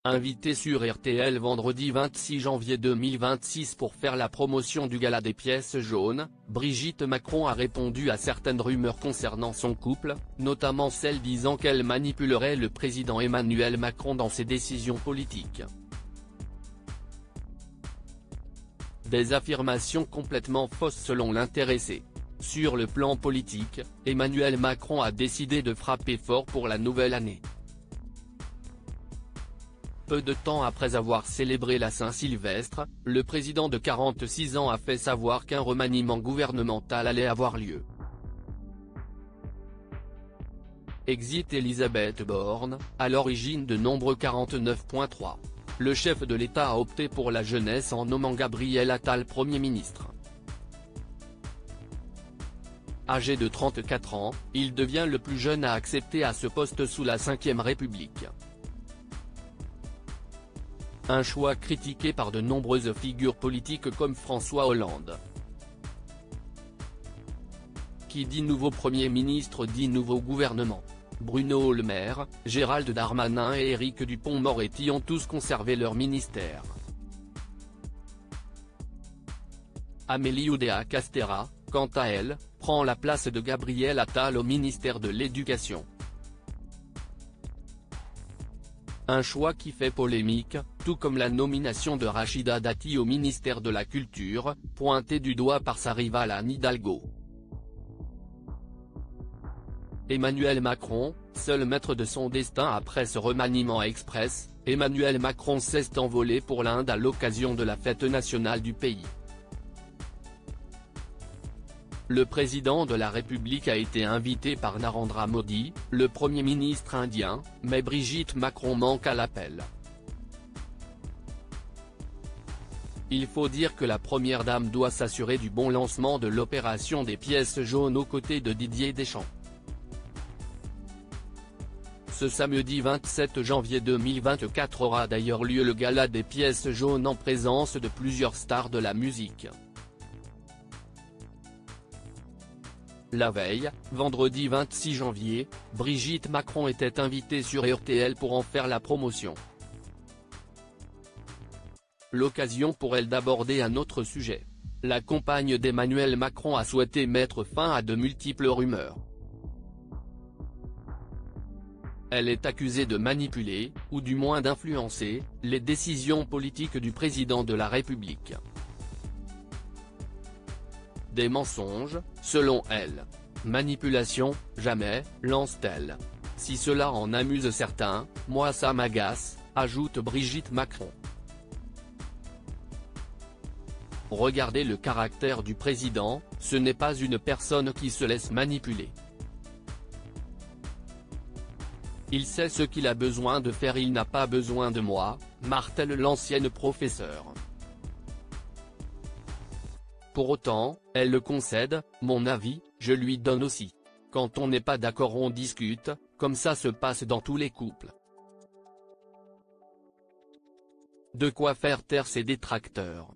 Invitée sur RTL vendredi 26 janvier 2026 pour faire la promotion du gala des pièces jaunes, Brigitte Macron a répondu à certaines rumeurs concernant son couple, notamment celles disant qu'elle manipulerait le président Emmanuel Macron dans ses décisions politiques. Des affirmations complètement fausses selon l'intéressé. Sur le plan politique, Emmanuel Macron a décidé de frapper fort pour la nouvelle année. Peu de temps après avoir célébré la Saint-Sylvestre, le président de 46 ans a fait savoir qu'un remaniement gouvernemental allait avoir lieu. Exit Elisabeth Borne, à l'origine de nombreux 49.3. Le chef de l'État a opté pour la jeunesse en nommant Gabriel Attal Premier ministre. Âgé de 34 ans, il devient le plus jeune à accéder à ce poste sous la Ve République. Un choix critiqué par de nombreuses figures politiques comme François Hollande. Qui dit nouveau Premier ministre dit nouveau gouvernement. Bruno Le Maire, Gérald Darmanin et Éric Dupond-Moretti ont tous conservé leur ministère. Amélie Oudéa-Castéra, quant à elle, prend la place de Gabriel Attal au ministère de l'Éducation. Un choix qui fait polémique, tout comme la nomination de Rachida Dati au ministère de la Culture, pointée du doigt par sa rivale Anne Hidalgo. Emmanuel Macron, seul maître de son destin après ce remaniement express, Emmanuel Macron s'est envolé pour l'Inde à l'occasion de la fête nationale du pays. Le président de la République a été invité par Narendra Modi, le Premier ministre indien, mais Brigitte Macron manque à l'appel. Il faut dire que la première dame doit s'assurer du bon lancement de l'opération des pièces jaunes aux côtés de Didier Deschamps. Ce samedi 27 janvier 2024 aura d'ailleurs lieu le gala des pièces jaunes en présence de plusieurs stars de la musique. La veille, vendredi 26 janvier, Brigitte Macron était invitée sur RTL pour en faire la promotion. L'occasion pour elle d'aborder un autre sujet. La compagne d'Emmanuel Macron a souhaité mettre fin à de multiples rumeurs. Elle est accusée de manipuler, ou du moins d'influencer, les décisions politiques du président de la République. Des mensonges, selon elle. Manipulation, jamais, lance-t-elle. Si cela en amuse certains, moi ça m'agace, ajoute Brigitte Macron. Regardez le caractère du président, ce n'est pas une personne qui se laisse manipuler. Il sait ce qu'il a besoin de faire, il n'a pas besoin de moi, martèle l'ancienne professeure. Pour autant, elle le concède, mon avis, je lui donne aussi. Quand on n'est pas d'accord on discute, comme ça se passe dans tous les couples. De quoi faire taire ses détracteurs.